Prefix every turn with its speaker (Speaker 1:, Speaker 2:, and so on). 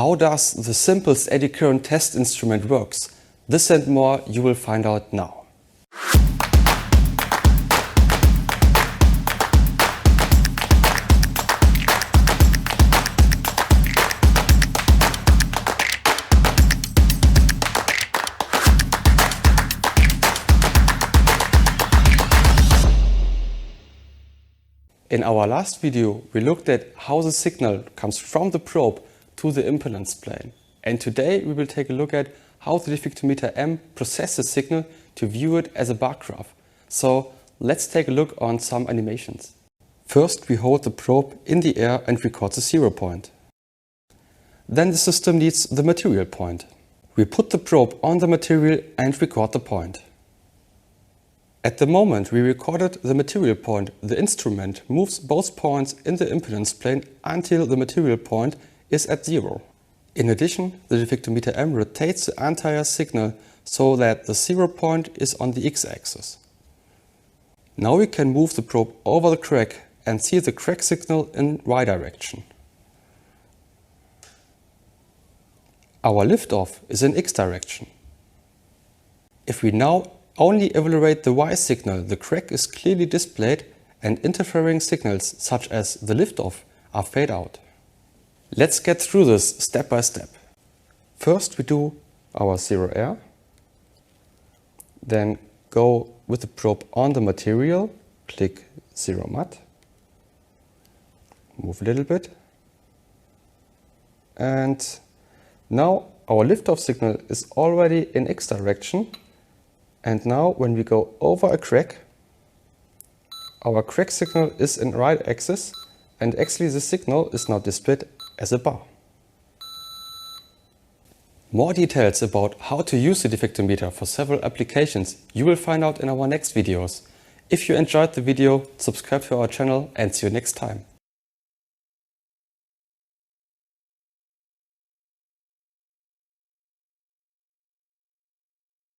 Speaker 1: How does the simplest eddy current test instrument works? This and more you will find out now. In our last video, we looked at how the signal comes from the probe to the impedance plane. And today we will take a look at how the diffuctometer M processes the signal to view it as a bar graph. So let's take a look on some animations. First, we hold the probe in the air and record the 0 point. Then the system needs the material point. We put the probe on the material and record the point. At the moment we recorded the material point, the instrument moves both points in the impedance plane until the material point is at 0. In addition, the diffuctometer M rotates the entire signal so that the 0 point is on the x-axis. Now we can move the probe over the crack and see the crack signal in y direction. Our liftoff is in x direction. If we now only evaluate the y signal, the crack is clearly displayed and interfering signals such as the liftoff are fade out. Let's get through this step by step. First we do our 0 air, then go with the probe on the material, click 0 mat, move a little bit, and now our liftoff signal is already in x direction. And now when we go over a crack, our crack signal is in right axis and actually the signal is now displayed as a bar. More details about how to use the diffuctometer for several applications you will find out in our next videos. If you enjoyed the video, subscribe to our channel and see you next time.